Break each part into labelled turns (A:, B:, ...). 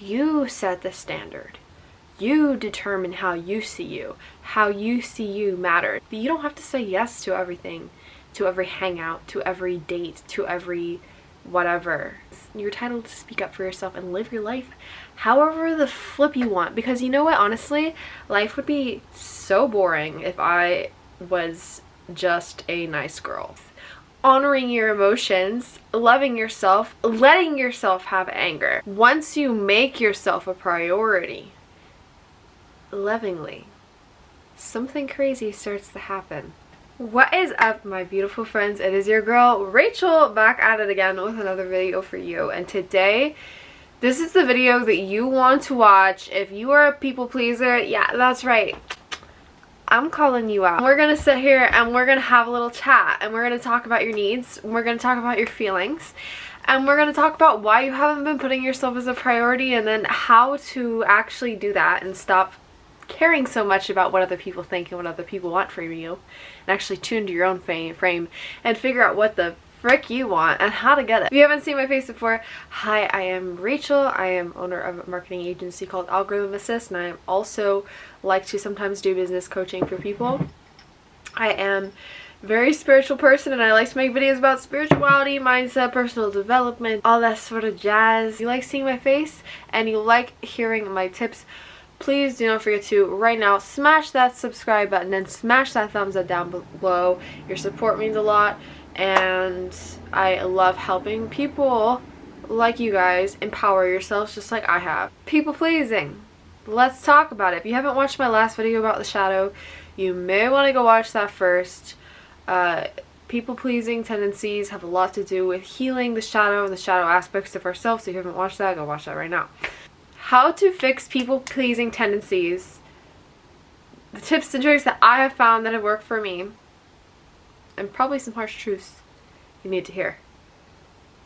A: You set the standard. You determine how you see you. How you see you matters. But you don't have to say yes to everything, to every hangout, to every date, to every whatever. You're entitled to speak up for yourself and live your life however the flip you want. Because you know what, honestly, life would be so boring if I was just a nice girl. Honoring your emotions, loving yourself, letting yourself have anger. Once you make yourself a priority, lovingly, something crazy starts to happen. What is up, my beautiful friends? It is your girl Rachel, back at it again with another video for you. And today, this is the video that you want to watch if you are a people pleaser. Yeah, that's right, I'm calling you out. We're gonna sit here and we're gonna have a little chat, and we're gonna talk about your needs, we're gonna talk about your feelings, and we're gonna talk about why you haven't been putting yourself as a priority, and then how to actually do that and stop caring so much about what other people think and what other people want from you, and actually tune to your own frame and figure out what the frick you want and how to get it. If you haven't seen my face before, hi, I am Rachel. I am owner of a marketing agency called Algorithm Assist, and I also like to sometimes do business coaching for people. I am a very spiritual person, and I like to make videos about spirituality, mindset, personal development, all that sort of jazz. If you like seeing my face and you like hearing my tips, please do not forget to, right now, smash that subscribe button and smash that thumbs up down below. Your support means a lot, and I love helping people like you guys empower yourselves just like I have. People pleasing. Let's talk about it. If you haven't watched my last video about the shadow, you may want to go watch that first. People pleasing tendencies have a lot to do with healing the shadow and the shadow aspects of ourselves. So if you haven't watched that, go watch that right now. How to fix people pleasing tendencies. The tips and tricks that I have found that have worked for me, and probably some harsh truths you need to hear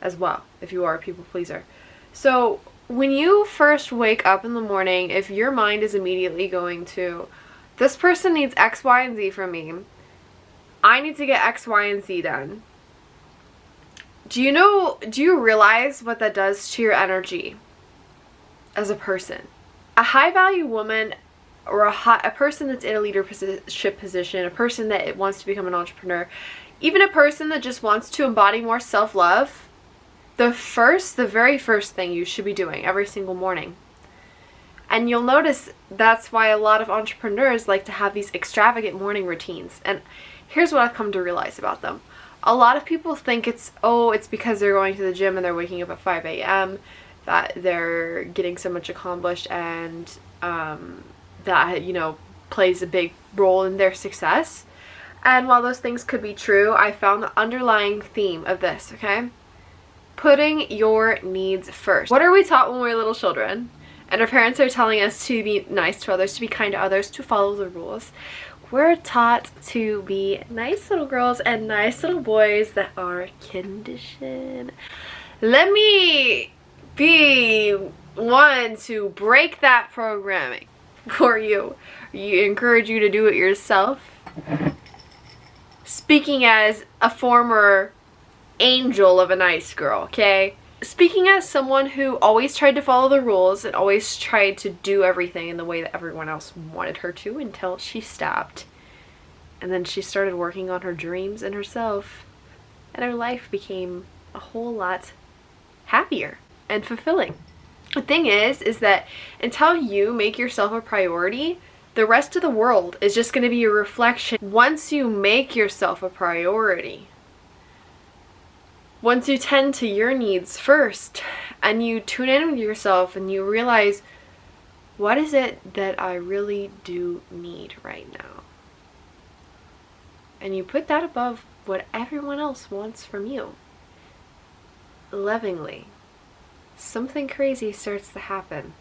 A: as well if you are a people pleaser. So when you first wake up in the morning, if your mind is immediately going to, this person needs X, Y, and Z from me, I need to get X, Y, and Z done. Do you realize what that does to your energy as a person? A high value woman, or a person that's in a leadership position, a person that wants to become an entrepreneur, even a person that just wants to embody more self-love, the very first thing you should be doing every single morning. And you'll notice that's why a lot of entrepreneurs like to have these extravagant morning routines. And here's what I've come to realize about them. A lot of people think it's because they're going to the gym and they're waking up at 5 a.m. that they're getting so much accomplished, and that, you know, plays a big role in their success. And while those things could be true, I found the underlying theme of this, okay? Putting your needs first. What are we taught when we're little children? And our parents are telling us to be nice to others, to be kind to others, to follow the rules. We're taught to be nice little girls and nice little boys that are conditioned. Let me be one to break that programming for you. Encourage you to do it yourself. Speaking as a former angel of a nice girl, okay? Speaking as someone who always tried to follow the rules and always tried to do everything in the way that everyone else wanted her to, until she stopped. And then she started working on her dreams and herself, and her life became a whole lot happier and fulfilling. The thing is that until you make yourself a priority, the rest of the world is just going to be a reflection. Once you make yourself a priority, once you tend to your needs first, and you tune in with yourself and you realize, what is it that I really do need right now? And you put that above what everyone else wants from you, lovingly, something crazy starts to happen,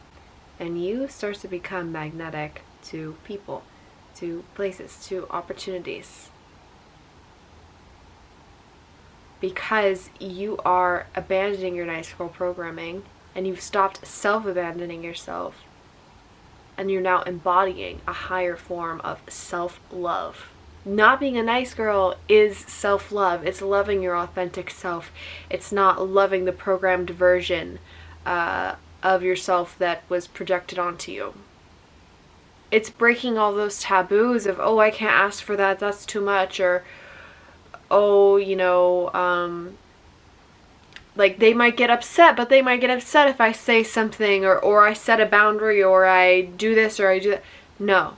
A: and you start to become magnetic to people, to places, to opportunities, because you are abandoning your nice girl programming, and you've stopped self-abandoning yourself, and you're now embodying a higher form of self-love. Not being a nice girl is self-love. It's loving your authentic self. It's not loving the programmed version of yourself that was projected onto you. It's breaking all those taboos of, oh, I can't ask for that, that's too much, or, oh, like they might get upset, but they might get upset if I say something, or I set a boundary, or I do this, or I do that. No.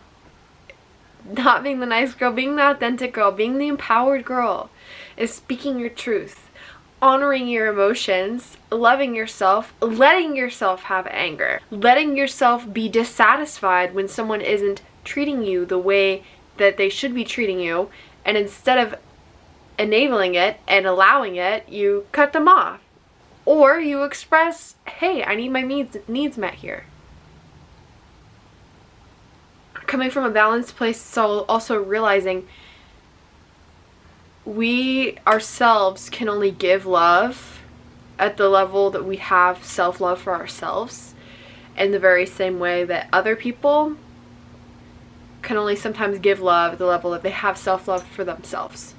A: Not being the nice girl, being the authentic girl, being the empowered girl is speaking your truth, honoring your emotions, loving yourself, letting yourself have anger, letting yourself be dissatisfied when someone isn't treating you the way that they should be treating you, and instead of enabling it and allowing it, you cut them off. Or you express, hey, I need my needs met here. Coming from a balanced place, so also realizing we ourselves can only give love at the level that we have self-love for ourselves, in the very same way that other people can only sometimes give love at the level that they have self-love for themselves.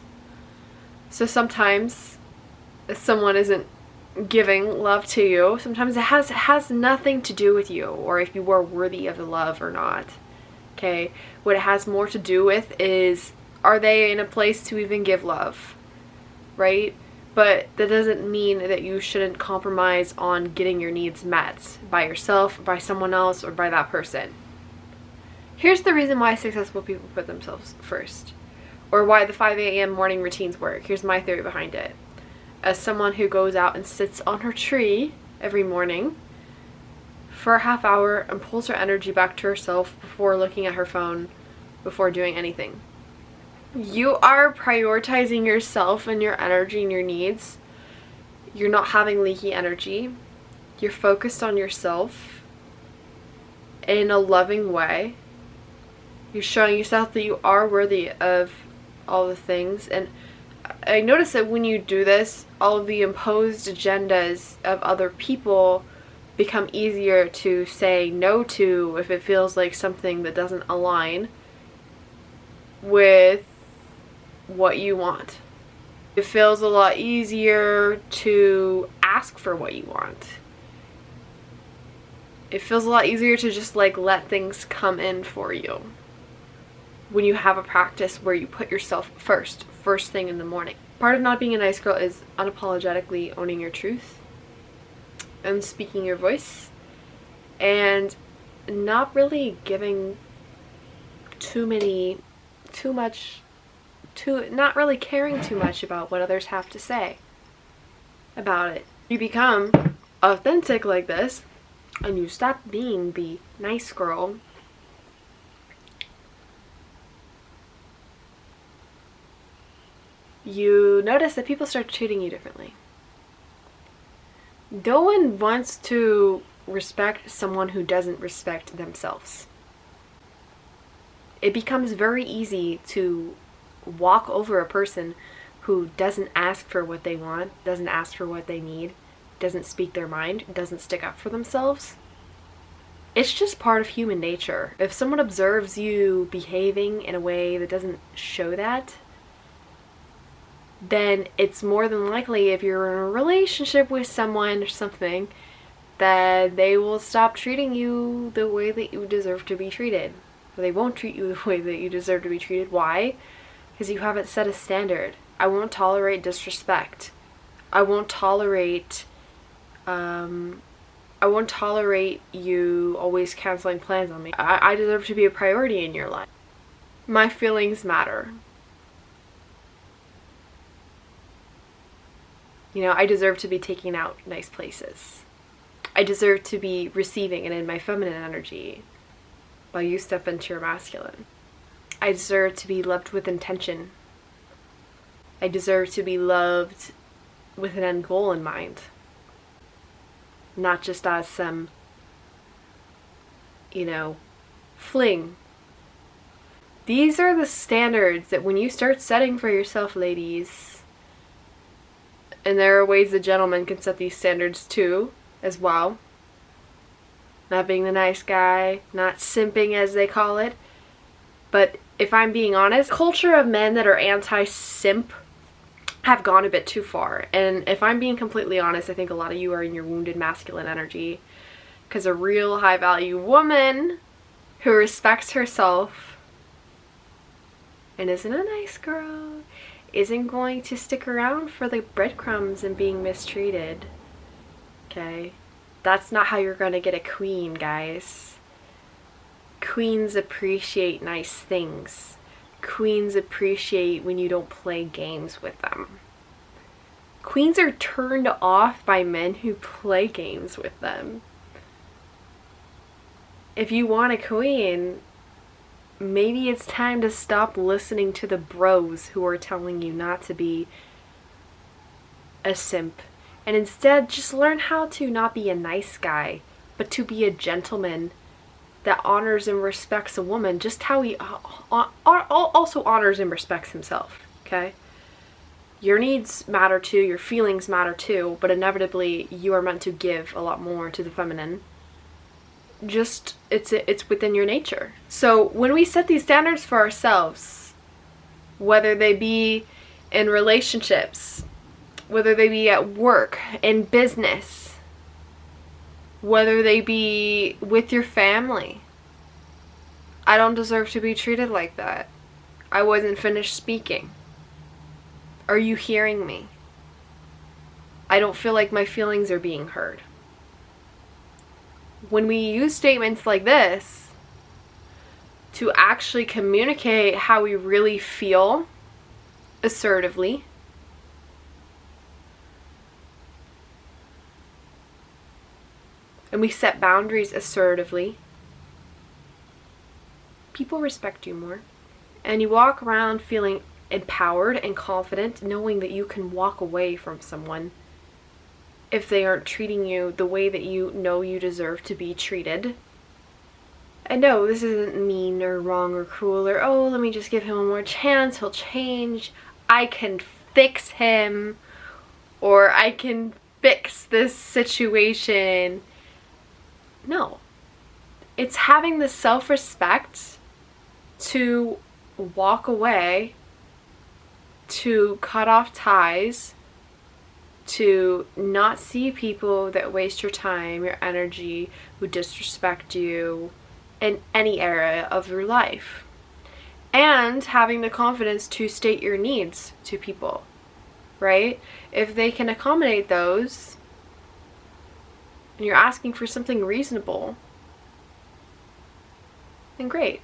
A: So sometimes if someone isn't giving love to you, sometimes it has nothing to do with you, or if you are worthy of the love or not. Okay, what it has more to do with is, are they in a place to even give love, right? But that doesn't mean that you shouldn't compromise on getting your needs met by yourself, by someone else, or by that person. Here's the reason why successful people put themselves first, or why the 5 a.m. morning routines work. Here's my theory behind it. As someone who goes out and sits on her tree every morning for a half hour and pulls her energy back to herself before looking at her phone, before doing anything. You are prioritizing yourself and your energy and your needs. You're not having leaky energy. You're focused on yourself in a loving way. You're showing yourself that you are worthy of all the things. And I notice that when you do this, all of the imposed agendas of other people become easier to say no to if it feels like something that doesn't align with what you want. It feels a lot easier to ask for what you want. It feels a lot easier to just like let things come in for you when you have a practice where you put yourself first thing in the morning. Part of not being a nice girl is unapologetically owning your truth and speaking your voice, and not really giving not really caring too much about what others have to say about it. You become authentic like this, and you stop being the nice girl. You notice that people start treating you differently. No one wants to respect someone who doesn't respect themselves. It becomes very easy to walk over a person who doesn't ask for what they want, doesn't ask for what they need, doesn't speak their mind, doesn't stick up for themselves. It's just part of human nature. If someone observes you behaving in a way that doesn't show that, then it's more than likely, if you're in a relationship with someone or something, that they will stop treating you the way that you deserve to be treated. Or they won't treat you the way that you deserve to be treated. Why? Because you haven't set a standard. I won't tolerate disrespect. I won't tolerate you always canceling plans on me. I deserve to be a priority in your life. My feelings matter. You know, I deserve to be taking out nice places. I deserve to be receiving and in my feminine energy while you step into your masculine. I deserve to be loved with intention. I deserve to be loved with an end goal in mind. Not just as some, fling. These are the standards that when you start setting for yourself, ladies, and there are ways that gentlemen can set these standards too, as well. Not being the nice guy, not simping as they call it. But if I'm being honest, culture of men that are anti-simp have gone a bit too far. And if I'm being completely honest, I think a lot of you are in your wounded masculine energy. Because a real high value woman who respects herself and isn't a nice girl isn't going to stick around for the breadcrumbs and being mistreated. Okay? That's not how you're going to get a queen, guys. Queens appreciate nice things. Queens appreciate when you don't play games with them. Queens are turned off by men who play games with them. If you want a queen, maybe it's time to stop listening to the bros who are telling you not to be a simp. And instead, just learn how to not be a nice guy, but to be a gentleman that honors and respects a woman just how he also honors and respects himself, okay? Your needs matter too, your feelings matter too, but inevitably you are meant to give a lot more to the feminine. Just, it's within your nature. So when we set these standards for ourselves, whether they be in relationships, whether they be at work, in business, whether they be with your family, I don't deserve to be treated like that. I wasn't finished speaking. Are you hearing me? I don't feel like my feelings are being heard. When we use statements like this to actually communicate how we really feel assertively, and we set boundaries assertively, people respect you more. And you walk around feeling empowered and confident, knowing that you can walk away from someone if they aren't treating you the way that you know you deserve to be treated. And no, this isn't mean or wrong or cruel or, oh, let me just give him one more chance, he'll change, I can fix him, or I can fix this situation. No. It's having the self-respect to walk away, to cut off ties, to not see people that waste your time, your energy, who disrespect you in any area of your life. And having the confidence to state your needs to people, right? If they can accommodate those, and you're asking for something reasonable, then great.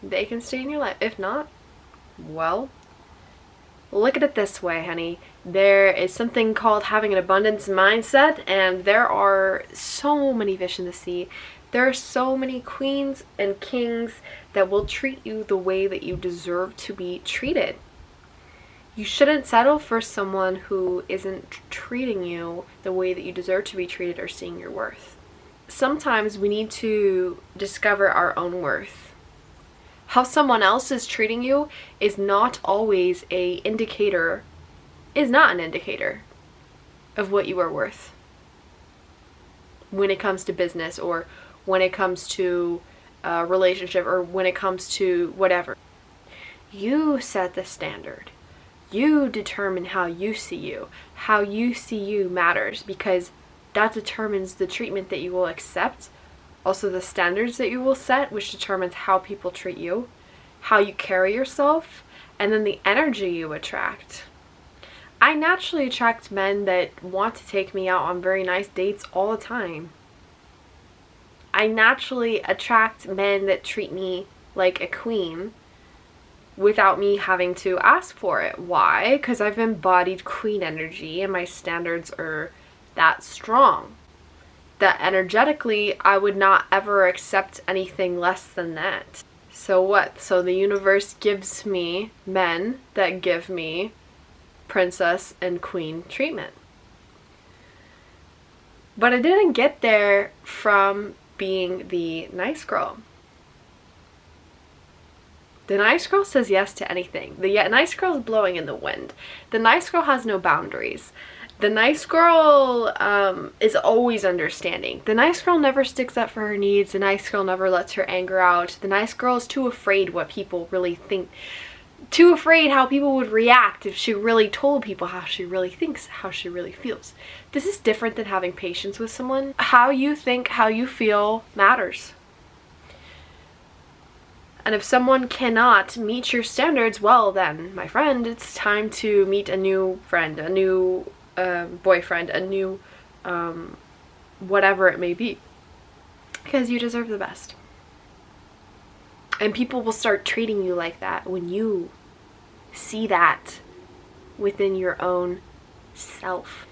A: They can stay in your life. If not, well, look at it this way, honey. There is something called having an abundance mindset, and there are so many fish in the sea. There are so many queens and kings that will treat you the way that you deserve to be treated. You shouldn't settle for someone who isn't treating you the way that you deserve to be treated or seeing your worth. Sometimes we need to discover our own worth. How someone else is treating you is not always an indicator of what you are worth. When it comes to business, or when it comes to a relationship, or when it comes to whatever. You set the standard. You determine how you see you. How you see you matters, because that determines the treatment that you will accept. Also the standards that you will set, which determines how people treat you, how you carry yourself, and then the energy you attract. I naturally attract men that want to take me out on very nice dates all the time. I naturally attract men that treat me like a queen without me having to ask for it. Why? Because I've embodied queen energy and my standards are that strong. That energetically, I would not ever accept anything less than that. So what? So the universe gives me men that give me princess and queen treatment. But I didn't get there from being the nice girl. The nice girl says yes to anything. The nice girl is blowing in the wind. The nice girl has no boundaries. The nice girl is always understanding. The nice girl never sticks up for her needs. The nice girl never lets her anger out. The nice girl is too afraid what people really think. too afraid how people would react if she really told people how she really thinks, how she really feels. This is different than having patience with someone. How you think, how you feel matters. And if someone cannot meet your standards, well then, my friend, it's time to meet a new friend, a new boyfriend, a new whatever it may be. Because you deserve the best. And people will start treating you like that when you see that within your own self.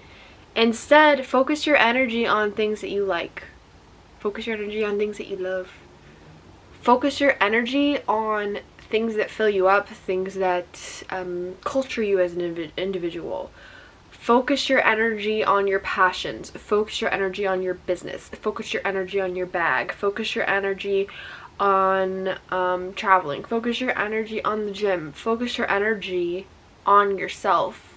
A: Instead, focus your energy on things that you like. Focus your energy on things that you love. Focus your energy on things that fill you up, things that culture you as an individual. Focus your energy on your passions. Focus your energy on your business. Focus your energy on your bag. Focus your energy on traveling. Focus your energy on the gym. Focus your energy on yourself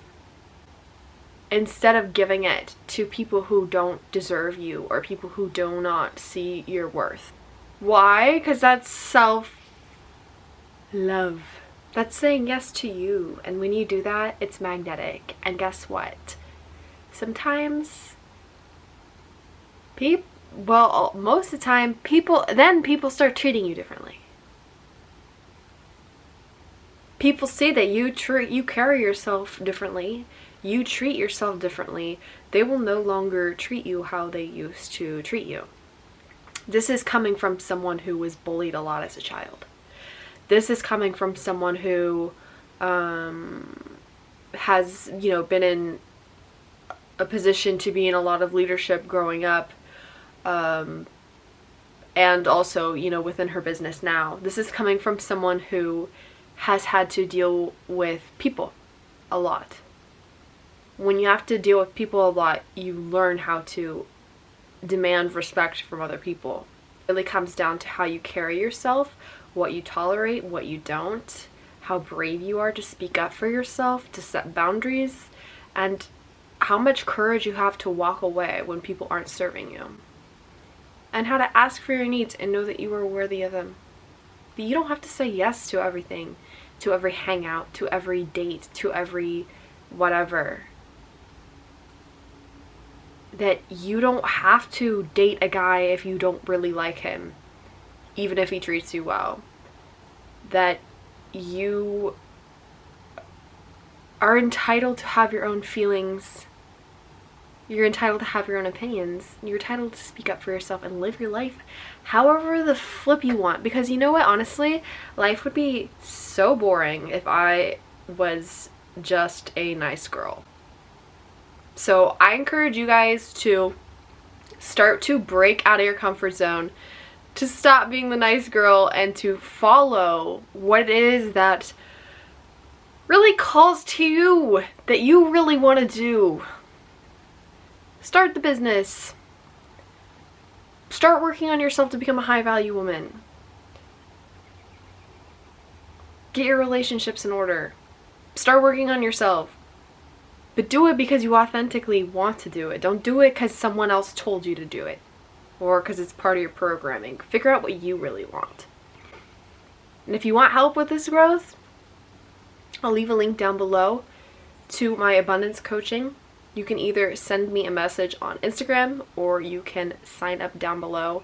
A: instead of giving it to people who don't deserve you or people who do not see your worth. Why? Because that's self-love. That's saying yes to you. And when you do that, it's magnetic. And guess what? Sometimes most of the time, people start treating you differently. People see that you carry yourself differently, you treat yourself differently. They will no longer treat you how they used to treat you. This is coming from someone who was bullied a lot as a child. This is coming from someone who has, been in a position to be in a lot of leadership growing up. And also, within her business now. This is coming from someone who has had to deal with people a lot. When you have to deal with people a lot, you learn how to demand respect from other people. It really comes down to how you carry yourself, what you tolerate, what you don't, how brave you are to speak up for yourself, to set boundaries, and how much courage you have to walk away when people aren't serving you. And how to ask for your needs and know that you are worthy of them. But you don't have to say yes to everything, to every hangout, to every date, to every whatever. That you don't have to date a guy if you don't really like him, even if he treats you well. That you are entitled to have your own feelings. You're entitled to have your own opinions. You're entitled to speak up for yourself and live your life however the flip you want. Because you know what, honestly, life would be so boring if I was just a nice girl. So I encourage you guys to start to break out of your comfort zone, to stop being the nice girl, and to follow what it is that really calls to you, that you really want to do. Start the business. Start working on yourself to become a high value woman. Get your relationships in order. Start working on yourself. But do it because you authentically want to do it. Don't do it because someone else told you to do it. Or because it's part of your programming. Figure out what you really want. And if you want help with this growth, I'll leave a link down below to my abundance coaching. You can either send me a message on Instagram or you can sign up down below.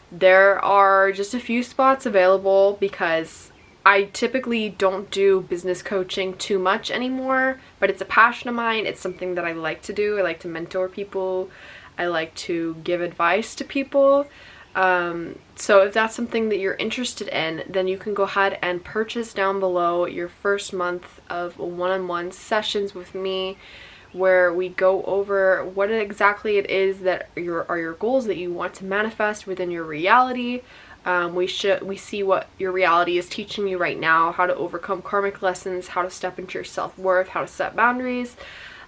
A: There are just a few spots available because I typically don't do business coaching too much anymore, but it's a passion of mine. It's something that I like to do. I like to mentor people. I like to give advice to people. So if that's something that you're interested in, then you can go ahead and purchase down below your first month of one-on-one sessions with me, where we go over what exactly it is that are your goals that you want to manifest within your reality. We see what your reality is teaching you right now, how to overcome karmic lessons, how to step into your self-worth, how to set boundaries,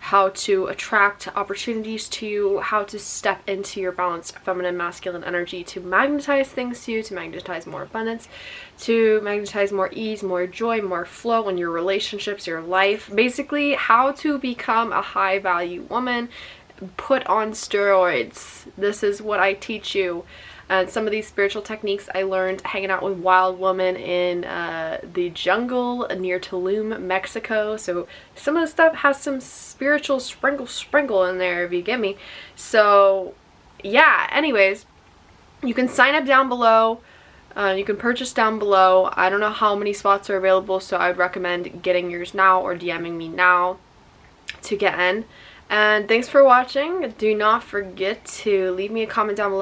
A: how to attract opportunities to you, how to step into your balanced feminine masculine energy to magnetize things to you, to magnetize more abundance, to magnetize more ease, more joy, more flow in your relationships, your life. Basically, how to become a high value woman put on steroids. This is what I teach you. And some of these spiritual techniques I learned hanging out with wild women in the jungle near Tulum, Mexico. So some of the stuff has some spiritual sprinkle in there, if you get me. So yeah, anyways, you can sign up down below. You can purchase down below. I don't know how many spots are available, so I would recommend getting yours now or DMing me now to get in. And thanks for watching. Do not forget to leave me a comment down below